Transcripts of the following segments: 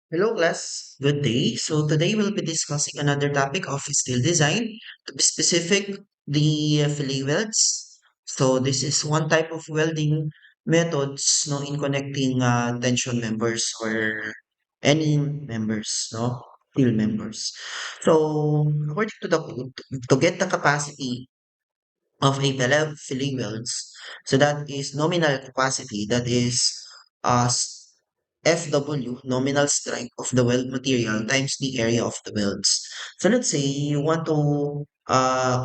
Hello class, good day. So today we'll be discussing another topic of steel design, to be specific, the fillet welds. So this is one type of welding methods no, in connecting tension members or any members, no, steel members. So according to the code, to get the capacity of a fillet welds, so that is nominal capacity, that is uh, FW, nominal strength of the weld material times the area of the welds. So let's say you want to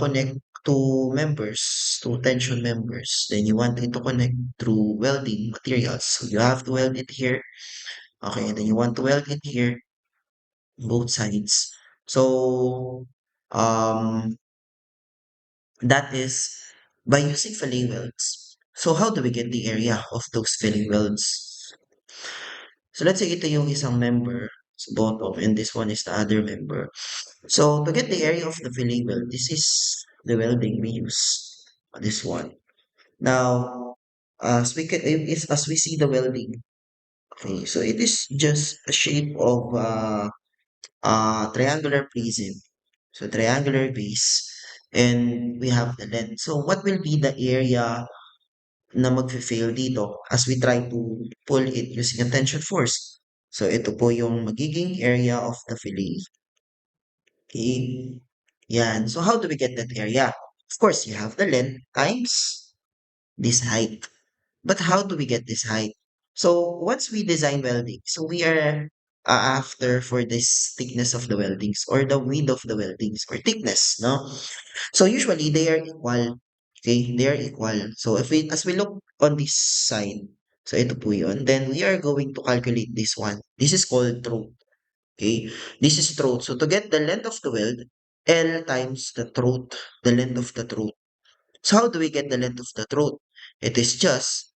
connect two members, two tension members, then you want it to connect through welding materials. So you have to weld it here, okay, and then you want to weld it here, both sides. So um, that is by using filling welds. So how do we get the area of those filling welds? So let's say ito yung isang member sa bottom and this one is the other member. So to get the area of the filling weld, this is the welding we use. This one. Now, as we see the welding, okay, so it is just a shape of triangular prism. So triangular base, and we have the length. So what will be the area na magfe-fail dito as we try to pull it using a tension force? So ito po yung magiging area of the fillet. Okay. Yan. So how do we get that area? Of course, you have the length times this height. But how do we get this height? So once we design welding, so we are after for this thickness of the weldings or the width of the weldings or thickness, no? So usually they are equal. Okay, they are equal. So if we as we look on this side, so ito po yun, then we are going to calculate this one. This is called throat. Okay, this is throat. So to get the length of the weld, L times the throat, the length of the throat. So how do we get the length of the throat? It is just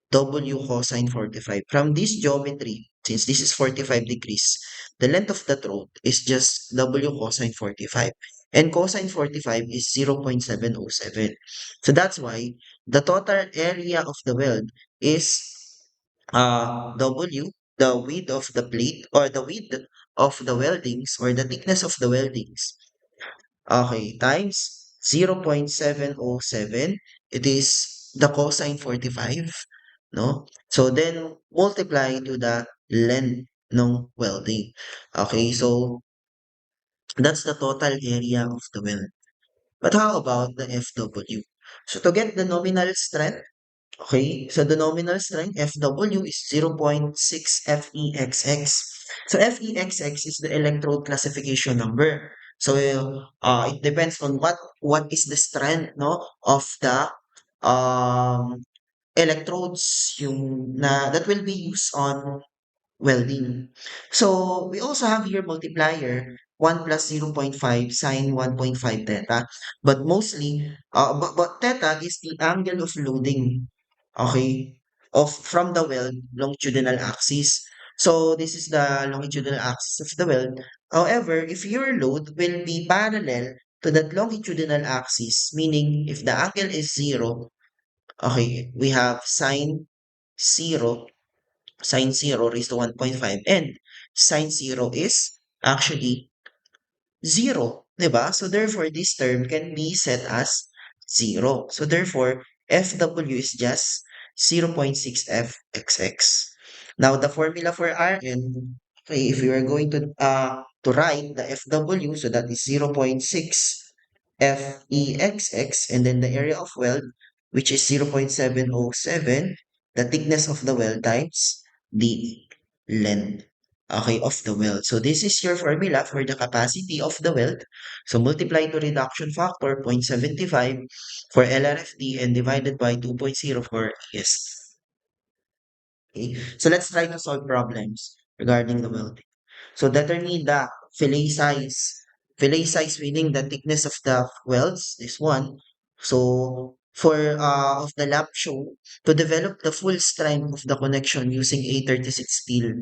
W cosine 45. From this geometry, since this is 45 degrees, the length of the throat is just W cosine 45. And cosine 45 is 0.707. So that's why the total area of the weld is W, the width of the plate or the width of the weldings or the thickness of the weldings. Okay, times 0.707. It is the cosine 45, no? So then multiply to the length ng welding. Okay, so that's the total area of the weld. But how about the FW? So to get the nominal strength, okay, so the nominal strength FW is 0.6 FEXX. So FEXX is the electrode classification number. So it depends on what is the strength no of the um electrodes yung na that will be used on welding. So we also have here multiplier 1 plus 0.5 sine 1.5 theta. But mostly, but theta is the angle of loading, okay, of from the weld longitudinal axis. So this is the longitudinal axis of the weld. However, if your load will be parallel to that longitudinal axis, meaning if the angle is zero, okay, we have zero sine 0 raised to 1.5 and sine 0 is actually 0, 'di ba? So therefore, this term can be set as 0. So therefore, FW is just 0.6 FXX. Now, the formula for Rn, okay, if you are going to write the FW, so that is 0.6 FEXX, and then the area of weld, which is 0.707, the thickness of the weld times the length, okay, of the weld. So this is your formula for the capacity of the weld. So multiply to reduction factor 0.75 for LRFD and divided by 2.0 for ES. Okay, so let's try to solve problems regarding the welding. So determine the fillet size. Fillet size meaning the thickness of the welds, this one. So for of the lap show to develop the full strength of the connection using A36 steel.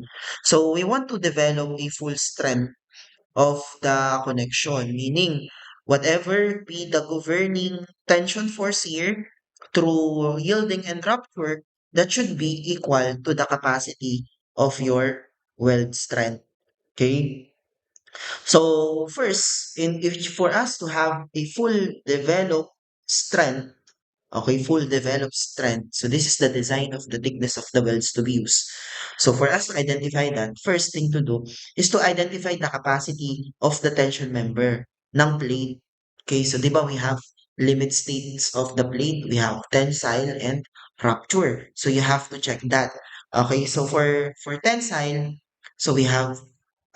So we want to develop a full strength of the connection, meaning whatever be the governing tension force here through yielding and rupture, that should be equal to the capacity of your weld strength. Okay. So first, in if for us to have a full developed strength, okay, full developed strength. So this is the design of the thickness of the welds to be used. So for us to identify that, first thing to do is to identify the capacity of the tension member ng plate. Okay, so di ba we have limit states of the plate, we have tensile and rupture. So you have to check that. Okay, so for tensile, so we have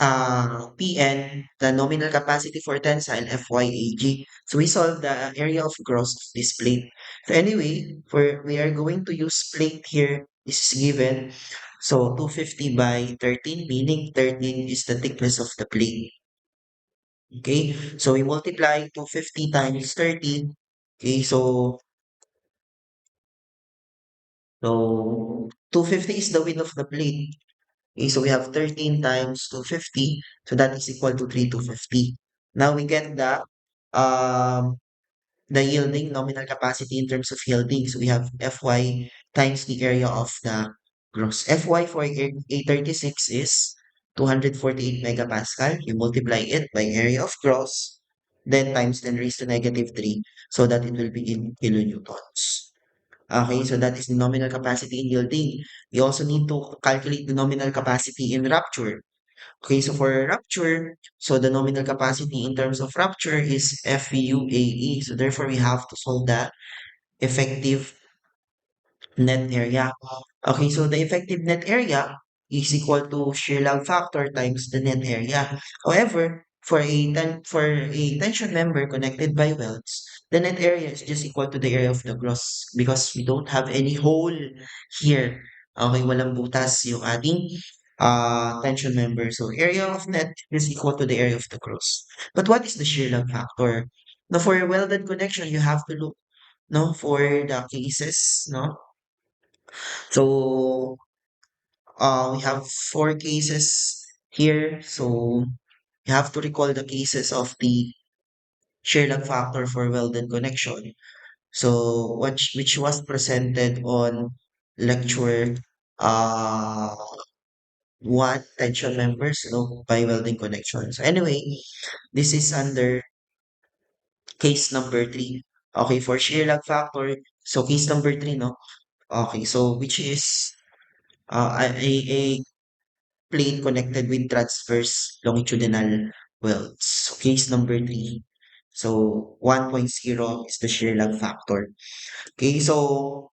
PN, the nominal capacity for tensile, FYAG. So we solve the area of gross of this plate. So anyway, we are going to use plate here. This is given. So 250 by 13, meaning 13 is the thickness of the plate. Okay, so we multiply 250 times 13. Okay, so 250 is the width of the plate. Okay, so we have 13 times 250. So that is equal to 3,250. Now we get the yielding nominal capacity in terms of yielding. So we have Fy times the area of the gross. Fy for A36 is 248 megapascal. You multiply it by area of gross, then times 10 raised to negative 3, so that it will be in kilonewtons. Okay, so that is the nominal capacity in yielding. You also need to calculate the nominal capacity in rupture. Okay, so for rupture, so the nominal capacity in terms of rupture is FUAE. So therefore, we have to solve the effective net area. Okay, so the effective net area is equal to shear log factor times the net area. However, for a tension member connected by welds, the net area is just equal to the area of the gross because we don't have any hole here. Okay, walang butas yung ating tension member. So area of net is equal to the area of the gross. But what is the shear log factor? Now, for a welded connection, you have to look no for the cases, no. So we have four cases here. So you have to recall the cases of the shear log factor for welded connection. So which was presented on lecture uh one tension members no by welding connection. So anyway, this is under case number three. Okay, for shear log factor. So case number three, no? Okay, so which is a plane connected with transverse longitudinal welds. So case number three. So 1.0 is the shear lag factor. Okay, so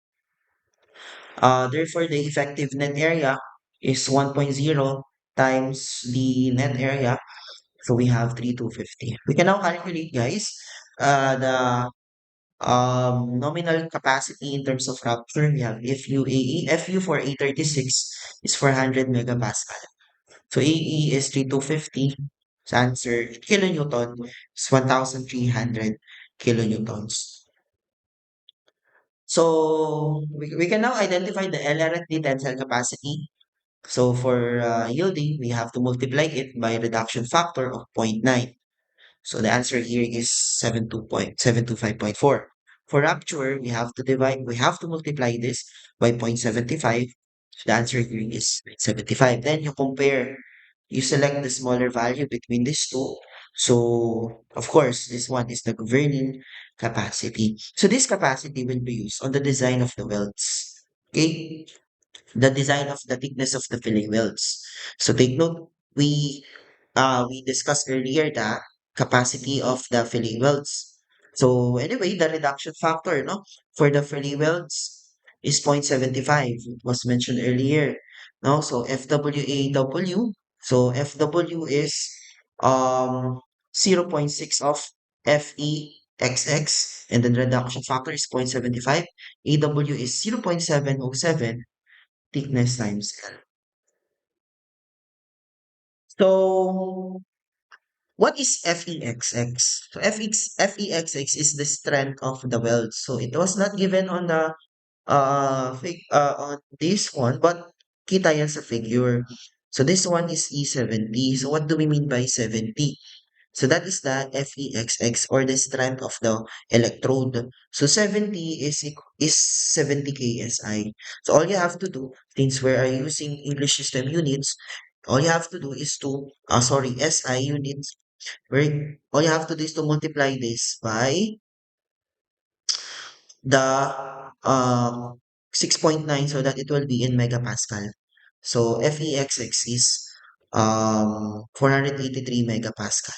therefore the effective net area is 1.0 times the net area. So we have 3,250. We can now calculate, guys, the nominal capacity in terms of rupture. We have FUAE. FU for A36 is 400 megapascal. So AE is 3,250. So answer, kilonewton is 1,300 kilonewtons. So we can now identify the LRT tensile capacity. So for yielding, we have to multiply it by reduction factor of 0.9. So the answer here is 725.4. For rupture, we have to multiply this by 0.75. So the answer here is 75. Then you select the smaller value between these two. So of course, this one is the governing capacity. So this capacity will be used on the design of the welds. Okay, the design of the thickness of the filling welds. So take note, we discussed earlier the capacity of the filling welds. So anyway, the reduction factor, no, for the filling welds is 0.75. It was mentioned earlier. No, so FWAW. So FW is um 0.6 of FEXX, and then reduction factor is 0.75. AW is 0.707 thickness times L. So what is FEXX? So FEXX is the strength of the weld. So it was not given on the on this one, but kita yan sa figure. So this one is E70. So what do we mean by 70? So that is the FEXX or the strength of the electrode. So 70 is 70 KSI. So all you have to do, since we are using English system units, all you have to do is to, sorry, SI units, where all you have to do is to multiply this by the uh, 6.9 so that it will be in megapascal. So FEXX is 483 megapascal.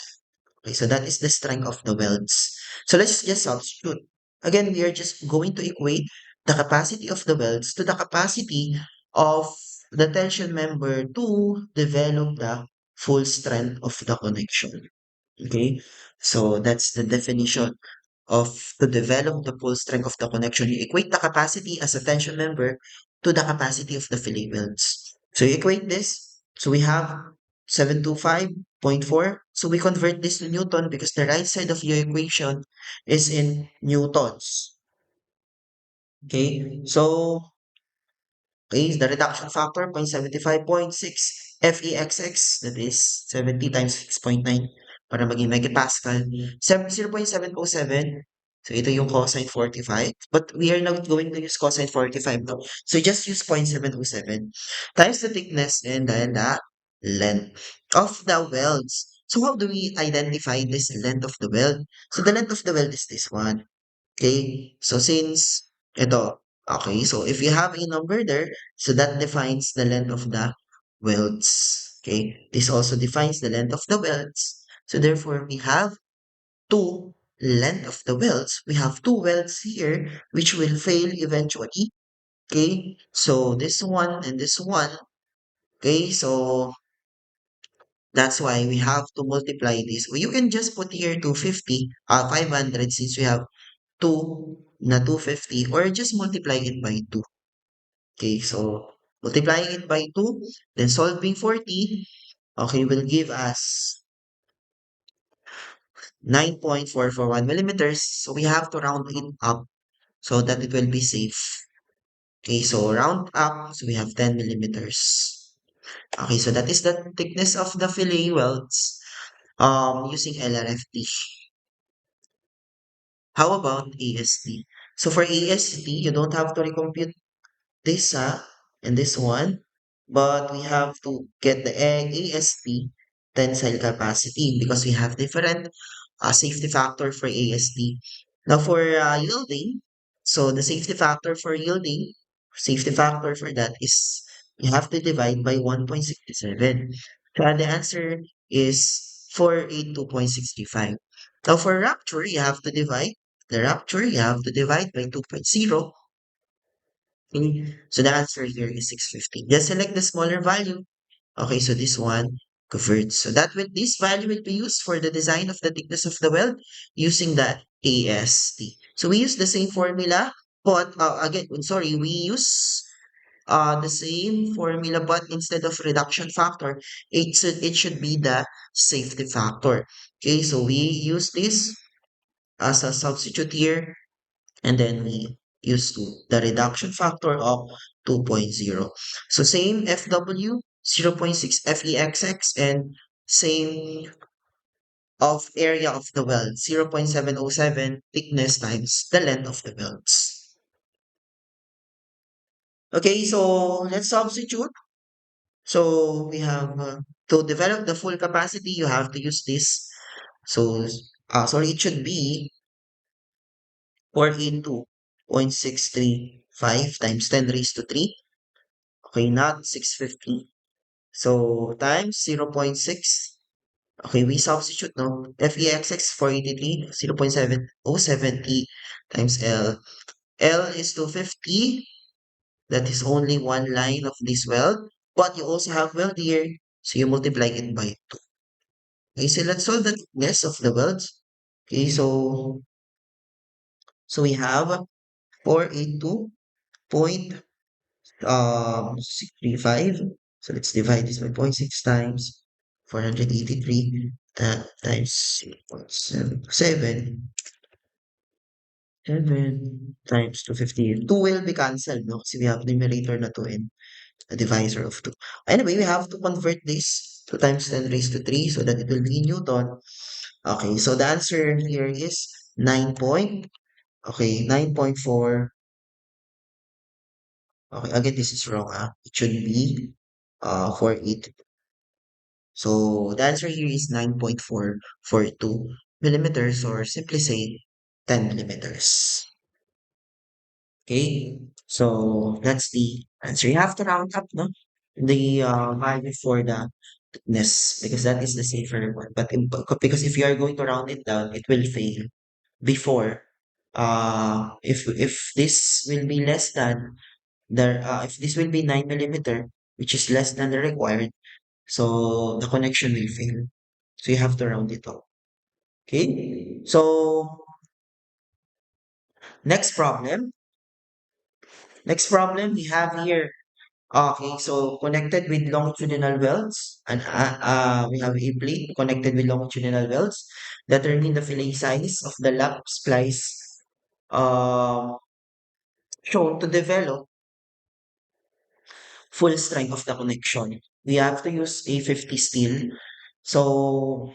Okay, so that is the strength of the welds. So let's just substitute. Again, we are just going to equate the capacity of the welds to the capacity of the tension member to develop the full strength of the connection. Okay, so that's the definition of to develop the full strength of the connection. You equate the capacity as a tension member to the capacity of the fillet welds. So you equate this. So we have 725.4. So we convert this to Newton because the right side of your equation is in newtons. Okay, so okay, the reduction factor 0.75.6 FEXX, that is 70 times 6.9 para maging megapascal. 0.707. So ito yung cosine 45. But we are not going to use cosine 45 now. So just use 0.707 times the thickness and then the length of the welds. So how do we identify this length of the weld? So the length of the weld is this one. Okay, so since ito, okay, so if you have a number there, so that defines the length of the welds. Okay, this also defines the length of the welds. So therefore, we have two length of the welds. We have two welds here, which will fail eventually. Okay, so this one and this one. Okay, so that's why we have to multiply this. You can just put here 250, 500 since we have 2 na 250 or just multiply it by 2. Okay, so multiplying it by 2, then solving 40, okay, will give us 9.441 millimeters. So we have to round it up so that it will be safe. Okay, so round up, so we have 10 millimeters. Okay, so that is the thickness of the fillet welds using LRFT. How about AST? So for AST, you don't have to recompute this and this one, but we have to get the AST tensile capacity because we have different safety factor for AST. Now for yielding, so the safety factor for yielding, safety factor for that is you have to divide by 1.67. So the answer is 482.65. Now for rupture, you have to divide the rupture, you have to divide by 2.0. Okay, so the answer here is 650. Just select the smaller value. Okay, so this one converts. So that will this value will be used for the design of the thickness of the weld using the AST. So we use the same formula, but again, sorry, we use the same formula, but instead of reduction factor, it should be the safety factor. Okay, so we use this as a substitute here and then we use the reduction factor of 2.0. So same FW, 0.6 FEXX, and same of area of the weld, 0.707 thickness times the length of the welds. Okay, so let's substitute. So we have to develop the full capacity, you have to use this. So, sorry, it should be 482.635 times 10 raised to 3. Okay, not 650. So, times 0.6. Okay, we substitute, no? FEXX 483, 0.7070 times L. L is 250. That is only one line of this weld. But you also have weld here. So, you multiply it by 2. Okay, so let's solve the thickness of the welds. Okay, so we have 482 635. So let's divide this by zero point 0.6 times 483 that times 0.77 7 times 250. 2 will be cancelled, no? Kasi we have numerator na 2 and a divisor of 2. Anyway, we have to convert this 2 times 10 raised to 3 so that it will be in Newton. Okay, so the answer here is 9 point. Okay, 9.4. Okay, again, this is wrong, ah. It should be 480. So the answer here is 9.442 millimeters, or simply say 10 millimeters. Okay, so that's the answer. You have to round up, no? The value for the thickness, because that is the safer one. But because if you are going to round it down, it will fail before. If this will be less than if this will be 9 millimeter, which is less than the required, so the connection will fail. So you have to round it up. Okay. So next problem. Next problem we have here. Okay, so connected with longitudinal welds, and we have a plate connected with longitudinal welds. Determine the filling size of the lap splice uh, shown to develop full strength of the connection. We have to use A50 steel. So,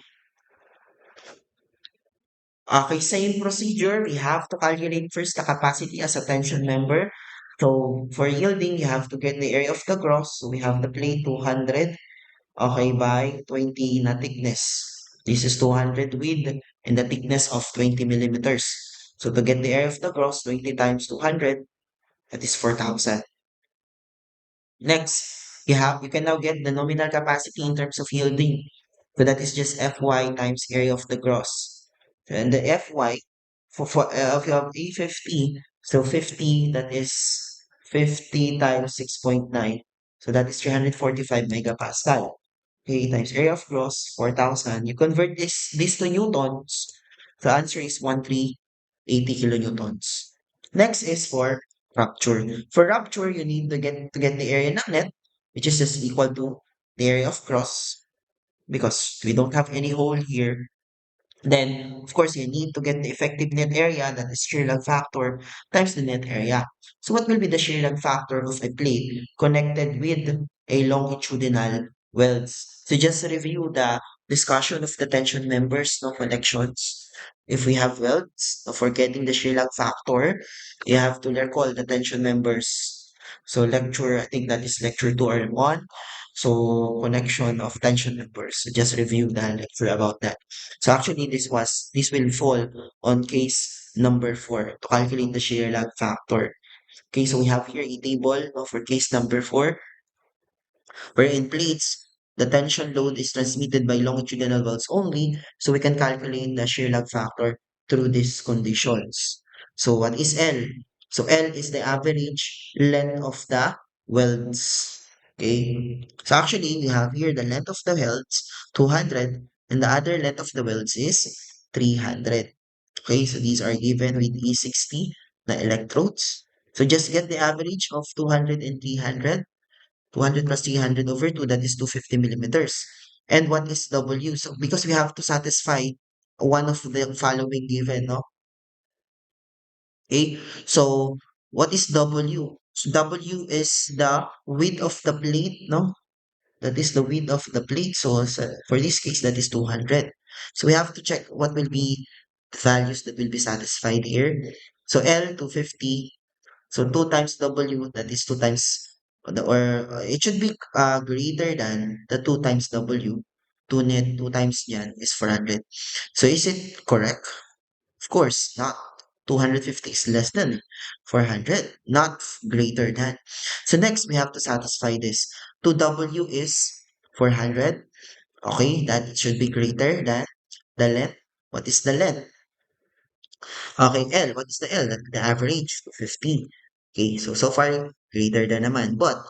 okay, same procedure. We have to calculate first the capacity as a tension member. So, for yielding, you have to get the area of the gross. So, we have the plate 200, okay, by 20 na thickness. This is 200 width and the thickness of 20 millimeters. So, to get the area of the gross, 20 times 200, that is 4,000. Next, you can now get the nominal capacity in terms of yielding. So that is just Fy times area of the gross. And the Fy if you have A50, so 50, that is 50 times 6.9. So that is 345 megapascal. Okay, times area of gross 4,000. You convert this to newtons. The answer is 1380 kilonewtons. Next is for rupture. For rupture, you need to get the area ng net, which is just equal to the area of cross, because we don't have any hole here. Then, of course, you need to get the effective net area, that is shear lag factor, times the net area. So what will be the shear lag factor of a plate connected with a longitudinal welds? So just review the discussion of the tension members, no connections. If we have welds, no forgetting the shear lag factor, you have to recall the tension members. So lecture, I think that is lecture 2 or 1. So connection of tension members. So just review the lecture about that. So actually, this will fall on case number 4 to calculate the shear lag factor. Okay, so we have here a table, no, for case number 4, where in plates the tension load is transmitted by longitudinal welds only, so we can calculate the shear lag factor through these conditions. So what is L? So L is the average length of the welds. Okay. So actually, we have here the length of the welds, 200, and the other length of the welds is 300. Okay, so these are given with E60 na electrodes. So just get the average of 200 and 300. 200 plus 300 over 2, that is 250 millimeters. And what is W? So because we have to satisfy one of the following given, no? Okay, so what is W? So W is the width of the plate, no? That is the width of the plate. So, for this case, that is 200. So we have to check what will be the values that will be satisfied here. So L 250. So 2 times W, that is 2 times it should be greater than the 2 times W. 2 times yan is 400. So is it correct? Of course, not. 250 is less than 400, not greater than. So next, we have to satisfy this. 2W is 400. Okay, that should be greater than the length. What is the length? Okay, L. What is the L? The average, 50. Okay, so far, greater than naman. But,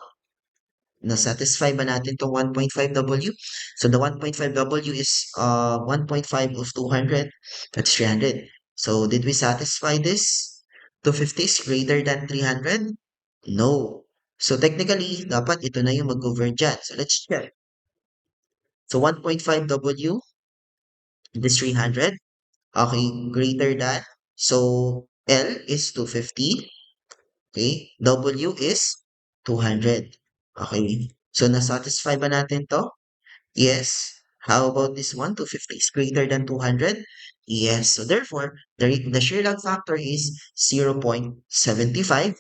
na-satisfy ba natin itong 1.5 W? So, the 1.5 W is 1.5 of 200. That's 300. So, did we satisfy this? 250 is greater than 300? No. So, technically, dapat ito na yung mag-over dyan. So, let's check. So, 1.5 W, this 300. Okay, greater than. So, L is 250. Okay, W is 200. Okay, so nasatisfy ba natin to? Yes. How about this one? 250 is greater than 200? Yes. So therefore, the shear lag factor is 0.75.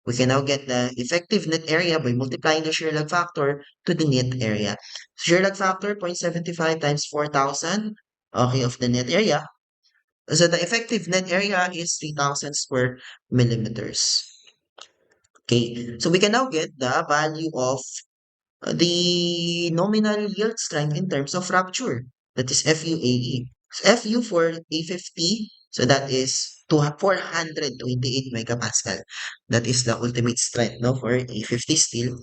we can now get the effective net area by multiplying the shear lag factor to the net area. Shear lag factor, 0.75 times 4,000, okay, of the net area. So the effective net area is 3,000 square millimeters. Okay, so we can now get the value of the nominal yield strength in terms of rupture. That is FUAE. So FU for A50, so that is 428 megapascal. That is the ultimate strength, no, for A50 steel.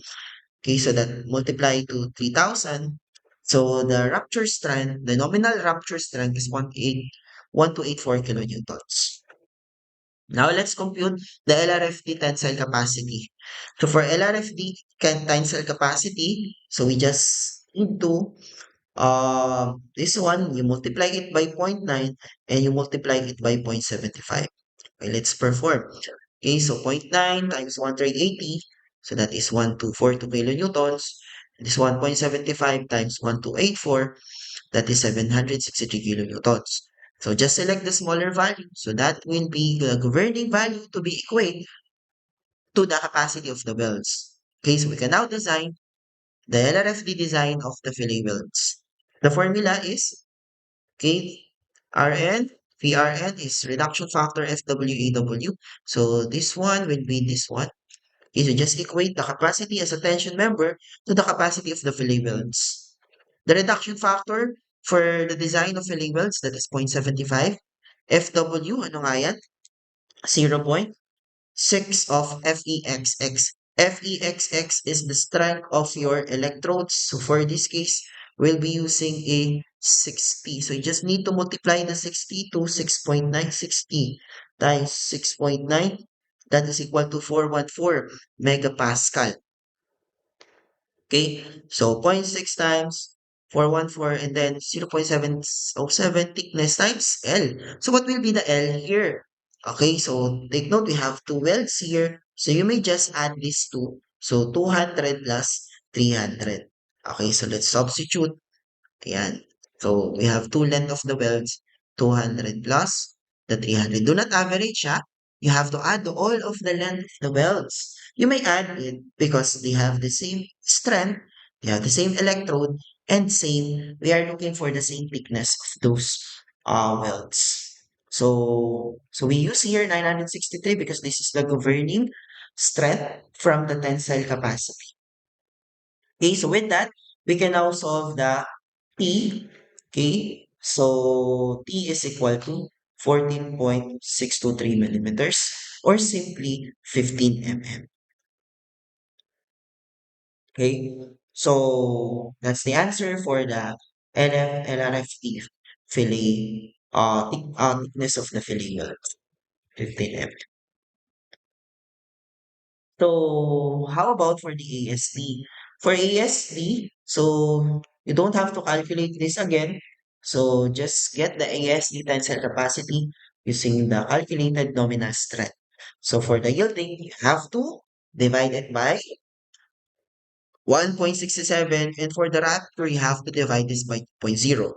Okay, so that multiply to 3,000. So the rupture strength, the nominal rupture strength is 1284 kilonewtons. Now let's compute the LRFD tensile capacity. So for LRFD tensile capacity, so we just need to this one, you multiply it by zero point 0.9 and you multiply it by 0.75. Okay, let's perform. Okay, so zero point 0.9 times 180, so that is 1242 kilonewtons. This 1.75 times 1284, that is 763 kilonewtons. So just select the smaller value. So that will be the governing value to be equate to the capacity of the welds. Okay, so we can now design the LRFD design of the fillet welds. The formula is, okay, Rn, VRN is reduction factor FWAW. So this one will be this one. Okay, so just equate the capacity as a tension member to the capacity of the fillet welds. The reduction factor for the design of filling welds, that is 0.75. FW, ano nga yan? 0.6 of FEXX. FEXX is the strength of your electrodes. So for this case, we'll be using a 6P. So you just need to multiply the 6P to 6.960 times 6.9. That is equal to 414 megapascal. Okay, so zero point 0.6 times 414 and then 0.707 thickness times L. So what will be the L here? Okay, so take note, we have two welds here. So you may just add these two. So 200 plus 300. Okay, so let's substitute. Ayan. So we have two length of the welds, 200 plus the 300. Do not average, ha? You have to add all of the length of the welds. You may add it because they have the same strength, they have the same electrode, and same, we are looking for the same thickness of those welds. So we use here 963 because this is the governing strength from the tensile capacity. Okay, so with that, we can now solve the T. Okay, so T is equal to 14.623 millimeters or simply 15 mm. Okay, so that's the answer for the LRFT fillet, thickness of the fillet weld, 15 mm. So, how about for the ASD? For ASD, so you don't have to calculate this again. So, just get the ASD tensile capacity using the calculated nominal strength. So, for the yielding, you have to divide it by 1.67, and for the raptor, you have to divide this by 2.0.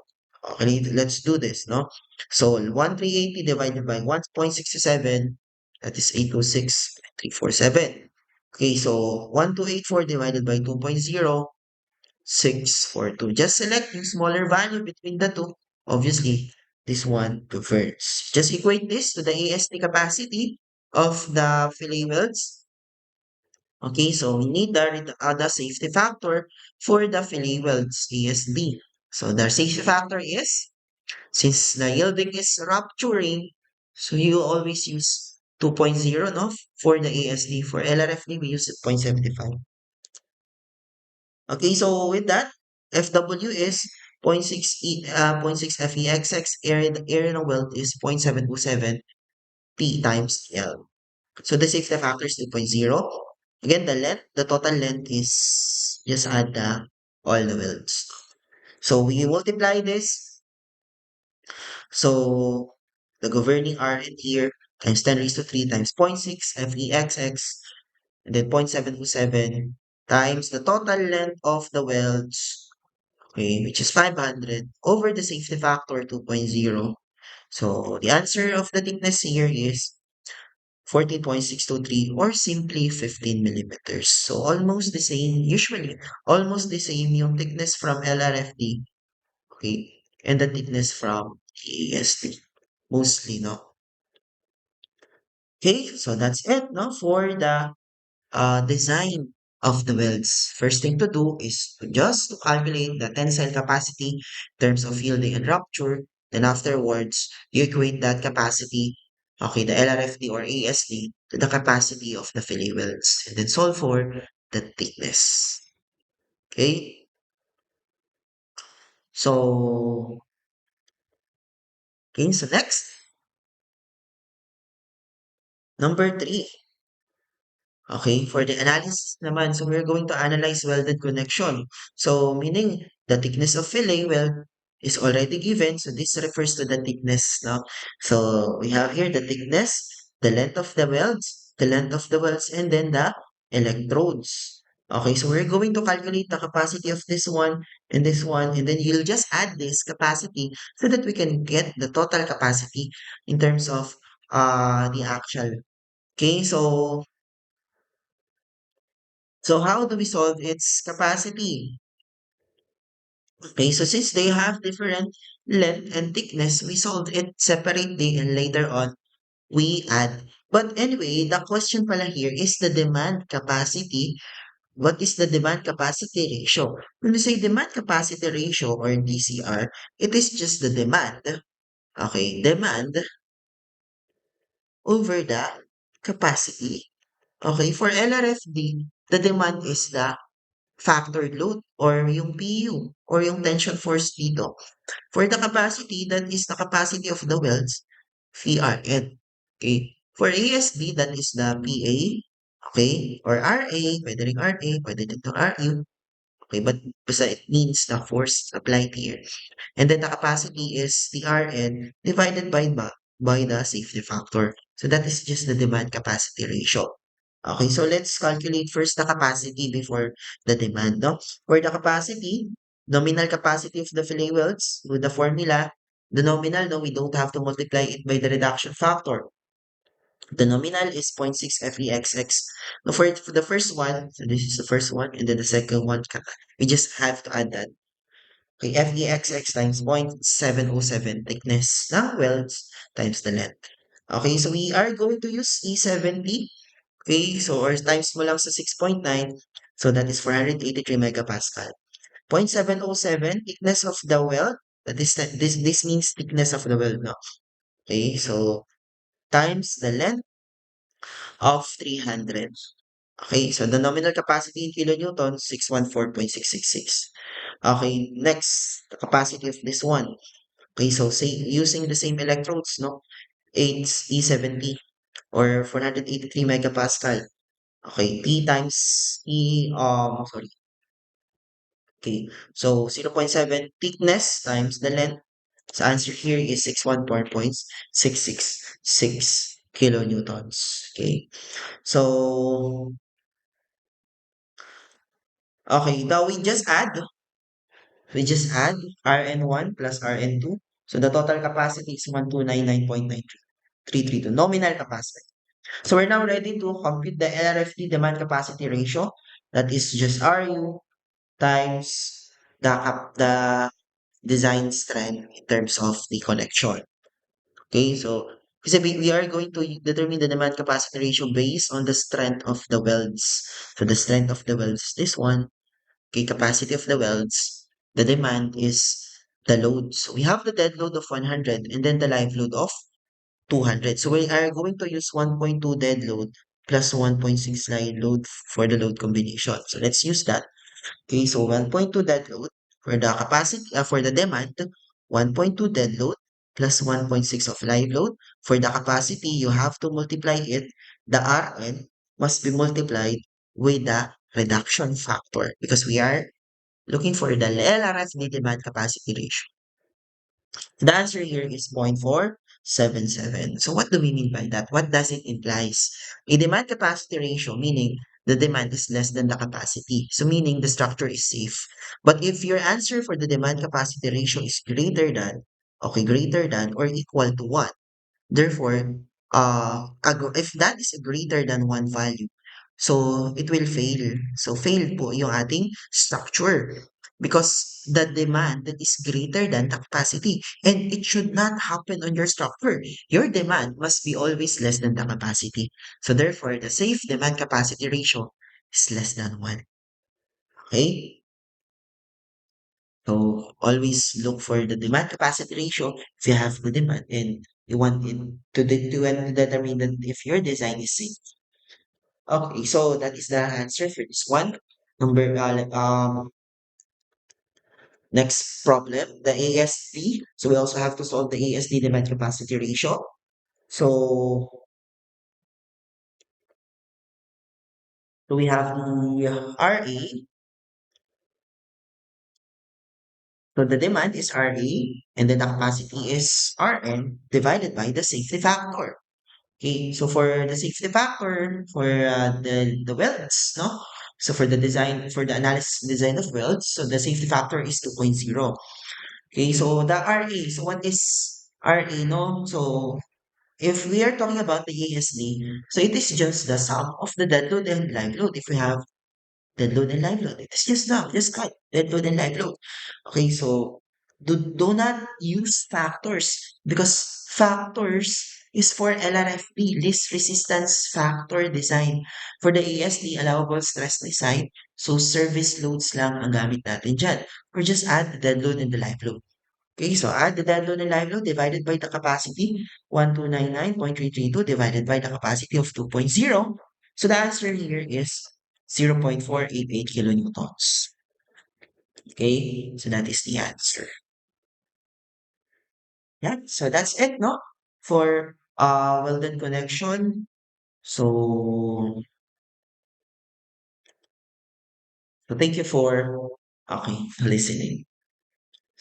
Okay, let's do this, no? So, 1380 divided by 1.67, that is 826,347. Okay, so 1284 divided by 2.0, 642. Just select yung smaller value between the two. Obviously, this one prefers. Just equate this to the AST capacity of the fillet welds. Okay, so we need the safety factor for the fillet welds ASD. So the safety factor is, since the yielding is rupturing, so you always use 2.0, no? For the ASD. For LRFD, we use 0.75. Okay, so with that, FW is 0.6 FEXX, area ng weld is 0.727 P times L. So the safety factor is 2.0. Again, the total length is, just add all the welds. So we multiply this. So the governing Rn here times 10 raised to 3 times 0.6 FEXX and then 0.727 times the total length of the welds, okay, which is 500 over the safety factor 2.0. So the answer of the thickness here is 14.623, or simply 15 millimeters. So almost the same, usually almost the same yung thickness from LRFD, okay, and the thickness from ASD, mostly, no? Okay, so that's it, no, for the design of the welds. First thing to do is just to calculate the tensile capacity in terms of yielding and rupture. Then afterwards, you equate that capacity, okay, the LRFD or ASD, to the capacity of the fillet welds. And then solve for the thickness. Okay? So, okay, so next, number three. Okay, for the analysis naman, so we're going to analyze welded connection. So, meaning the thickness of fillet weld is already given. So, this refers to the thickness now. So, we have here the thickness, the length of the length of the welds, and then the electrodes. Okay, so we're going to calculate the capacity of this one, and then you'll just add this capacity so that we can get the total capacity in terms of the actual. Okay, so how do we solve its capacity? Okay, so since they have different length and thickness, we solve it separately and later on we add. But anyway, the question pala here is the demand capacity. What is the demand capacity ratio? When we say demand capacity ratio or DCR, it is just the demand. Okay, demand over the capacity. Okay, for LRFD, the demand is the factored load or yung PU or yung tension force dito. For the capacity, that is the capacity of the welds, VRN. Okay. For ASD, that is the PA. Okay. Or RA, pwede rin RA, pwede din to RU. Okay, but basta it means the force applied here. And then the capacity is the RN divided by the safety factor. So that is just the demand capacity ratio. Okay, so let's calculate first the capacity before the demand, no? For the capacity, nominal capacity of the fillet welds with the formula, the nominal, no, we don't have to multiply it by the reduction factor. The nominal is 0.6 FEXX. Now for the first one, so this is the first one, and then the second one, we just have to add that. Okay, FEXX times 0.707 thickness ng welds times the length. Okay, so we are going to use E70. Okay, so or times mo lang sa 6.9. So that is 483 megapascal. 0.707 thickness of the weld. This means thickness of the weld, no? Okay, so times the length of 300. Okay, so the nominal capacity in kilonewton, 614.666. Okay, next, the capacity of this one. Okay, so say using the same electrodes, no? It's E70 or 483 megapascal. Okay, P times E, sorry. Okay, so 0.7 thickness times the length. So answer here is 614.666 kilonewtons. Okay, so, okay, now we just add Rn1 plus Rn2. So the total capacity is 1299.9332, nominal capacity. So we're now ready to compute the LRFD demand capacity ratio. That is just Ru times the design strength in terms of the connection. Okay, so kasi we are going to determine the demand capacity ratio based on the strength of the welds. So the strength of the welds is this one. Okay, capacity of the welds. The demand is the load. So we have the dead load of 100 and then the live load of 200. So we are going to use 1.2 dead load plus 1.6 live load for the load combination. So let's use that. Okay, so 1.2 dead load for the capacity, for the demand, 1.2 dead load plus 1.6 of live load. For the capacity, you have to multiply it. The Rn must be multiplied with the reduction factor because we are looking for the LRFD demand capacity ratio. The answer here is 0.477. So what do we mean by that? What does it implies? A demand capacity ratio, meaning the demand is less than the capacity. So meaning the structure is safe. But if your answer for the demand capacity ratio is greater than or equal to 1, therefore, if that is greater than one value, so it will fail. So fail po yung ating structure because the demand that is greater than the capacity, and it should not happen on your structure. Your demand must be always less than the capacity. So therefore, the safe demand capacity ratio is less than 1. Okay? So always look for the demand capacity ratio if you have the demand and you want it to determine that if your design is safe. Okay, so that is the answer for this one. Next problem, the ASD. So we also have to solve the ASD demand capacity ratio. So, so we have the RA. So the demand is RA and then the capacity is RN divided by the safety factor. Okay, so for the safety factor for the welds, no? So for the design for the analysis design of welds, so the safety factor is 2.0. Okay, so the RA, so what is RA, no? So if we are talking about the ASD, so it is just the sum of the dead load and live load. If we have dead load and live load, it is just that, just cut dead load and live load. Okay, so do not use factors because factors is for LRFP, least resistance factor design. For the ASD, allowable stress design, so service loads lang ang gamit natin dyan. Or just add the dead load and the live load. Okay, so add the dead load and live load divided by the capacity, 1299.332 divided by the capacity of 2.0. So the answer here is 0.488 kilonewtons. Okay, so that is the answer. Yeah, so that's it, no? For welded connection. So, so thank you for okay listening.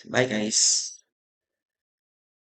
Bye guys.